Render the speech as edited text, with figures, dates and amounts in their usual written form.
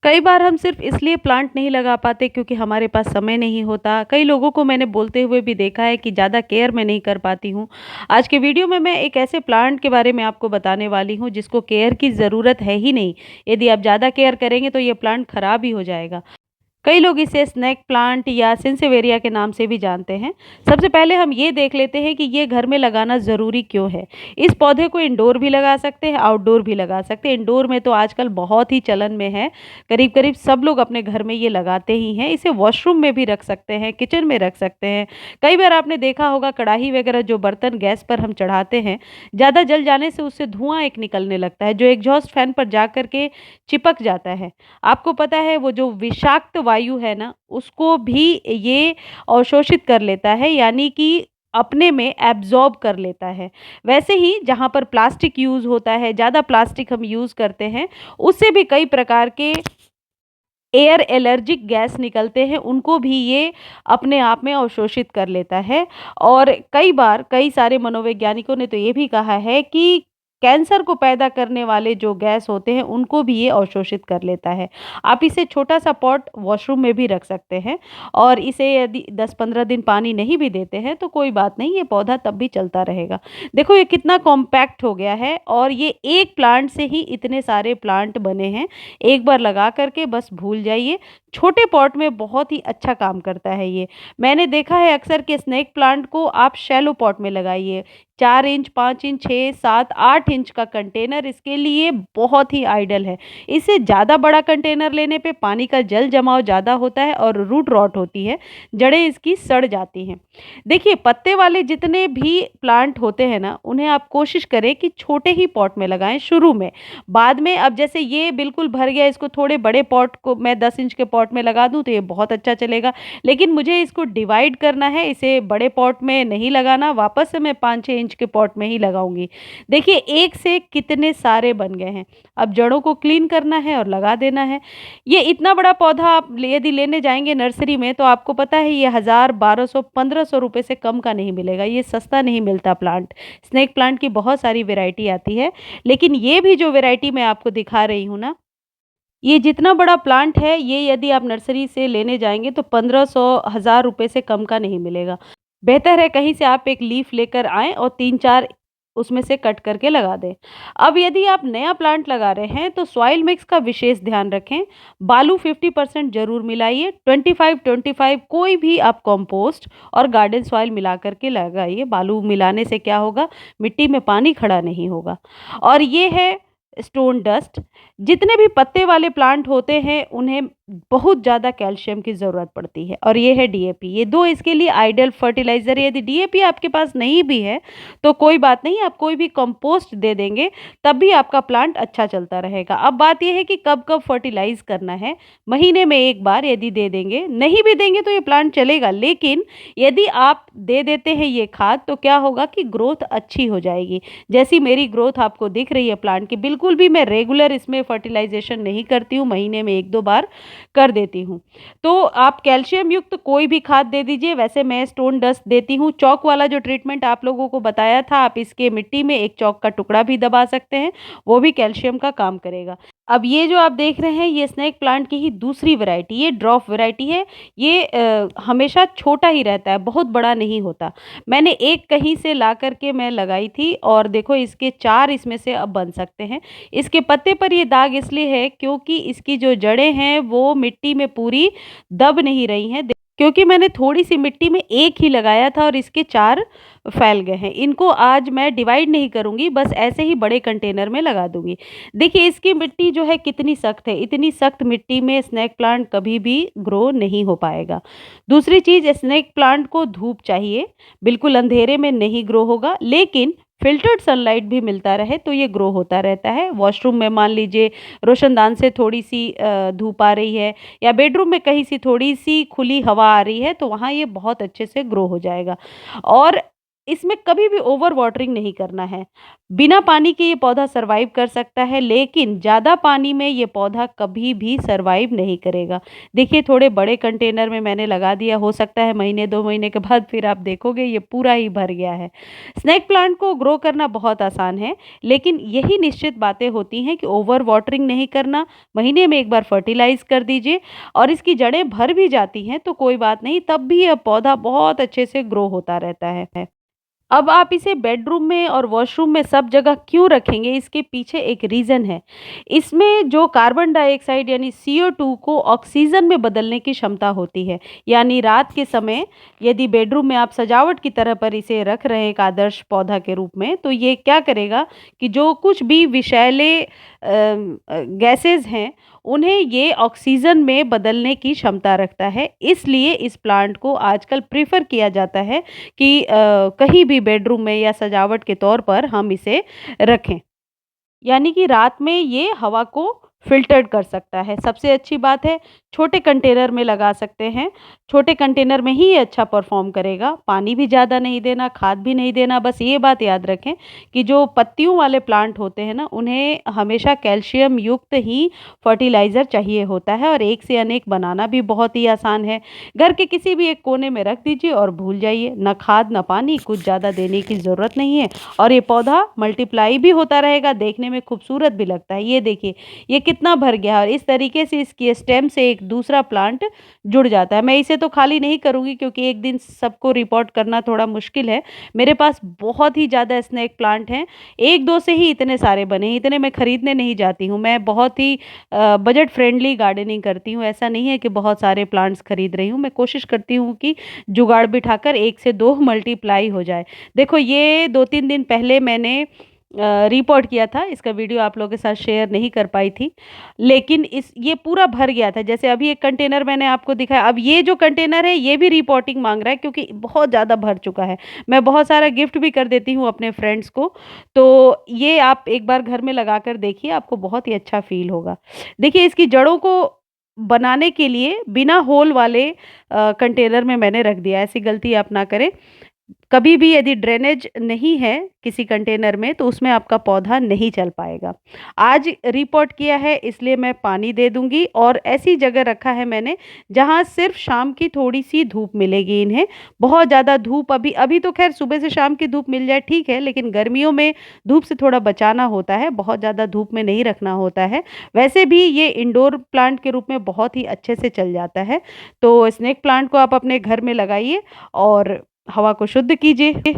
कई बार हम सिर्फ इसलिए प्लांट नहीं लगा पाते क्योंकि हमारे पास समय नहीं होता। कई लोगों को मैंने बोलते हुए भी देखा है कि ज़्यादा केयर मैं नहीं कर पाती हूँ। आज के वीडियो में मैं एक ऐसे प्लांट के बारे में आपको बताने वाली हूँ जिसको केयर की ज़रूरत है ही नहीं। यदि आप ज़्यादा केयर करेंगे तो ये प्लांट खराब ही हो जाएगा। कई लोग इसे स्नेक प्लांट या सिंसेवेरिया के नाम से भी जानते हैं। सबसे पहले हम ये देख लेते हैं कि ये घर में लगाना ज़रूरी क्यों है। इस पौधे को इंडोर भी लगा सकते हैं, आउटडोर भी लगा सकते हैं। इंडोर में तो आजकल बहुत ही चलन में है, करीब-करीब सब लोग अपने घर में ये लगाते ही हैं। इसे वॉशरूम में भी रख सकते हैं, किचन में रख सकते हैं। कई बार आपने देखा होगा कढ़ाई वगैरह जो बर्तन गैस पर हम चढ़ाते हैं, ज़्यादा जल जाने से उससे धुआँ एक निकलने लगता है, जो एग्ज़ॉस्ट फैन पर जा कर के चिपक जाता है। आपको पता है वो जो विषाक्त वायु है ना, उसको भी ये अवशोषित कर लेता है, यानी कि अपने में एब्ज़ॉर्ब कर लेता है। वैसे ही जहाँ पर प्लास्टिक यूज़ होता है, ज़्यादा प्लास्टिक हम यूज़ करते हैं, उससे भी कई प्रकार के एयर एलर्जिक गैस निकलते हैं, उनको भी ये अपने आप में अवशोषित कर लेता है। और कई बार कई सारे मनोवैज्ञानिकों ने तो ये भी कहा है कि कैंसर को पैदा करने वाले जो गैस होते हैं, उनको भी ये अवशोषित कर लेता है। आप इसे छोटा-सा पॉट वॉशरूम में भी रख सकते हैं और इसे यदि 10-15 दिन पानी नहीं भी देते हैं, तो कोई बात नहीं, ये पौधा तब भी चलता रहेगा। देखो ये कितना कॉम्पैक्ट हो गया है और ये एक प्लांट से ही इतने सारे प्लांट बने हैं। एक बार लगा कर के बस भूल जाइए। छोटे पॉट में बहुत ही अच्छा काम करता है ये। मैंने देखा है अक्सर कि स्नेक प्लांट को आप शैलो पॉट में लगाइए। 4 इंच, 5 इंच, 6, 7, 8 इंच का कंटेनर इसके लिए बहुत ही आइडियल है। इससे ज़्यादा बड़ा कंटेनर लेने पे पानी का जल जमाव ज़्यादा होता है और रूट रॉट होती है, जड़ें इसकी सड़ जाती हैं। देखिए पत्ते वाले जितने भी प्लांट होते हैं ना, उन्हें आप कोशिश करें कि छोटे ही पॉट में लगाएँ शुरू में। बाद में अब जैसे ये बिल्कुल भर गया, इसको थोड़े बड़े पॉट को मैं 10 इंच के पॉट में लगा दूँ तो ये बहुत अच्छा चलेगा। लेकिन मुझे इसको डिवाइड करना है, इसे बड़े पॉट में नहीं लगाना, वापस से मैं 5-6 इंच के पॉट में ही लगाऊँगी। देखिए एक से कितने सारे बन गए हैं। अब जड़ों को क्लीन करना है और लगा देना है। ये इतना बड़ा पौधा आप यदि लेने जाएँगे नर्सरी में तो आपको पता है ये 1000, 1200, 1500 रुपए से कम का नहीं मिलेगा। ये सस्ता नहीं मिलता प्लांट। स्नेक प्लांट की बहुत सारी वैरायटी आती है। लेकिन ये भी जो वैरायटी मैं आपको दिखा रही हूँ ना, ये जितना बड़ा प्लांट है, ये यदि आप नर्सरी से लेने जाएँगे तो 1500, 1000 रुपए से कम का नहीं मिलेगा। बेहतर है कहीं से आप एक लीफ लेकर आएँ और 3-4 उसमें से कट करके लगा दें। अब यदि आप नया प्लांट लगा रहे हैं तो सॉइल मिक्स का विशेष ध्यान रखें। बालू 50% ज़रूर मिलाइए, 25-25 कोई भी आप कंपोस्ट और गार्डन सॉइल मिला कर के लगाइए। बालू मिलाने से क्या होगा, मिट्टी में पानी खड़ा नहीं होगा। और ये है स्टोन डस्ट। जितने भी पत्ते वाले प्लांट होते हैं उन्हें बहुत ज़्यादा कैल्शियम की ज़रूरत पड़ती है और ये है डीएपी। ये 2 इसके लिए आइडियल फर्टिलाइज़र है। यदि डीएपी आपके पास नहीं भी है तो कोई बात नहीं, आप कोई भी कंपोस्ट दे देंगे तब भी आपका प्लांट अच्छा चलता रहेगा। अब बात ये है कि कब-कब फर्टिलाइज़ करना है। महीने में 1 बार यदि दे देंगे, नहीं भी देंगे तो ये प्लांट चलेगा। लेकिन यदि आप दे देते हैं ये खाद तो क्या होगा कि ग्रोथ अच्छी हो जाएगी। जैसी मेरी ग्रोथ आपको दिख रही है प्लांट की, बिल्कुल भी मैं रेगुलर इसमें फर्टिलाइज़ेशन नहीं करती हूँ, महीने में 1-2 बार कर देती हूँ। तो आप कैल्शियम युक्त कोई भी खाद दे दीजिए। वैसे मैं स्टोन डस्ट देती हूँ। चॉक वाला जो ट्रीटमेंट आप लोगों को बताया था, आप इसके मिट्टी में एक चॉक का टुकड़ा भी दबा सकते हैं, वो भी कैल्शियम का काम करेगा। अब ये जो आप देख रहे हैं ये स्नेक प्लांट की ही दूसरी वैरायटी, ये ड्वार्फ वैरायटी है। ये हमेशा छोटा ही रहता है, बहुत बड़ा नहीं होता। मैंने एक कहीं से ला कर के मैं लगाई थी और देखो इसके 4 इसमें से अब बन सकते हैं। इसके पत्ते पर ये दाग इसलिए है क्योंकि इसकी जो जड़ें हैं वो मिट्टी में पूरी दब नहीं रही हैं। क्योंकि मैंने थोड़ी-सी मिट्टी में एक ही लगाया था और इसके 4 फैल गए हैं। इनको आज मैं डिवाइड नहीं करूँगी, बस ऐसे ही बड़े कंटेनर में लगा दूँगी। देखिए इसकी मिट्टी जो है कितनी सख्त है, इतनी सख्त मिट्टी में स्नेक प्लांट कभी भी ग्रो नहीं हो पाएगा। दूसरी चीज़, स्नेक प्लांट को धूप चाहिए, बिल्कुल अंधेरे में नहीं ग्रो होगा, लेकिन फ़िल्टर्ड सनलाइट भी मिलता रहे तो ये ग्रो होता रहता है। वॉशरूम में मान लीजिए रोशनदान से थोड़ी-सी धूप आ रही है या बेडरूम में कहीं से थोड़ी-सी खुली हवा आ रही है तो वहाँ ये बहुत अच्छे से ग्रो हो जाएगा। और इसमें कभी भी ओवर वाटरिंग नहीं करना है। बिना पानी के ये पौधा सर्वाइव कर सकता है, लेकिन ज़्यादा पानी में ये पौधा कभी भी सर्वाइव नहीं करेगा। देखिए थोड़े बड़े कंटेनर में मैंने लगा दिया, हो सकता है महीने 2 महीने के बाद फिर आप देखोगे ये पूरा ही भर गया है। स्नेक प्लांट को ग्रो करना बहुत आसान है, लेकिन यही निश्चित बातें होती हैं कि ओवर वाटरिंग नहीं करना, महीने में 1 बार फर्टिलाइज़ कर दीजिए और इसकी जड़ें भर भी जाती हैं तो कोई बात नहीं, तब भी यह पौधा बहुत अच्छे से ग्रो होता रहता है। अब आप इसे बेडरूम में और वॉशरूम में सब जगह क्यों रखेंगे, इसके पीछे एक रीज़न है। इसमें जो कार्बन डाइऑक्साइड यानी CO2 को ऑक्सीजन में बदलने की क्षमता होती है। यानी रात के समय यदि बेडरूम में आप सजावट की तरह पर इसे रख रहे हैं एक आदर्श पौधा के रूप में, तो ये क्या करेगा कि जो कुछ भी विषैले गैसेज़ हैं, उन्हें ये ऑक्सीजन में बदलने की क्षमता रखता है। इसलिए इस प्लांट को आजकल प्रेफ़र किया जाता है कि कहीं भी बेडरूम में या सजावट के तौर पर हम इसे रखें। यानी कि रात में ये हवा को फ़िल्टर्ड कर सकता है। सबसे अच्छी बात है, छोटे कंटेनर में लगा सकते हैं। छोटे कंटेनर में ही ये अच्छा परफ़ॉर्म करेगा। पानी भी ज़्यादा नहीं देना, खाद भी नहीं देना। बस ये बात याद रखें कि जो पत्तियों वाले प्लांट होते हैं ना, उन्हें हमेशा कैल्शियम युक्त ही फ़र्टिलाइज़र चाहिए होता है और एक से अनेक बनाना भी बहुत ही आसान है। घर के किसी भी एक कोने में रख दीजिए और भूल जाइए। ना खाद, ना पानी, कुछ ज़्यादा देने की ज़रूरत नहीं है और ये पौधा मल्टीप्लाई भी होता रहेगा, देखने में खूबसूरत भी लगता है। ये देखिए, ये कितना भर गया और इस तरीके से इसकी स्टेम से एक दूसरा प्लांट जुड़ जाता है। मैं इसे तो खाली नहीं करूँगी क्योंकि एक दिन सबको रिपोर्ट करना थोड़ा मुश्किल है। मेरे पास बहुत ही ज़्यादा स्नेक प्लांट हैं। 1-2 से ही इतने सारे बने हैं, इतने मैं खरीदने नहीं जाती हूँ। मैं बहुत ही बजट फ्रेंडली गार्डनिंग करती हूँ। ऐसा नहीं है कि बहुत सारे प्लांट्स खरीद रही हूँ। मैं कोशिश करती हूँ कि जुगाड़ बिठाकर 1 से 2 मल्टीप्लाई हो जाए। देखो ये 2-3 दिन पहले मैंने रिपोर्ट किया था, इसका वीडियो आप लोगों के साथ शेयर नहीं कर पाई थी, लेकिन इस ये पूरा भर गया था। जैसे अभी एक कंटेनर मैंने आपको दिखाया, अब ये जो कंटेनर है ये भी रिपोर्टिंग माँग रहा है क्योंकि बहुत ज़्यादा भर चुका है। मैं बहुत सारा गिफ्ट भी कर देती हूँ अपने फ्रेंड्स को, तो ये आप एक बार घर में लगाकर देखिए, आपको बहुत ही अच्छा फ़ील होगा। देखिए इसकी जड़ों को बनाने के लिए बिना होल वाले कंटेनर में मैंने रख दिया, ऐसी गलती आप ना करें। कभी भी यदि ड्रेनेज नहीं है किसी कंटेनर में तो उसमें आपका पौधा नहीं चल पाएगा। आज रिपोर्ट किया है इसलिए मैं पानी दे दूँगी और ऐसी जगह रखा है मैंने जहाँ सिर्फ़ शाम की थोड़ी-सी धूप मिलेगी इन्हें। बहुत ज़्यादा धूप अभी अभी तो ख़ैर सुबह से शाम की धूप मिल जाए ठीक है, लेकिन गर्मियों में धूप से थोड़ा बचाना होता है, बहुत ज़्यादा धूप में नहीं रखना होता है। वैसे भी ये इंडोर प्लांट के रूप में बहुत ही अच्छे से चल जाता है। तो स्नेक प्लांट को आप अपने घर में लगाइए और हवा को शुद्ध कीजिए।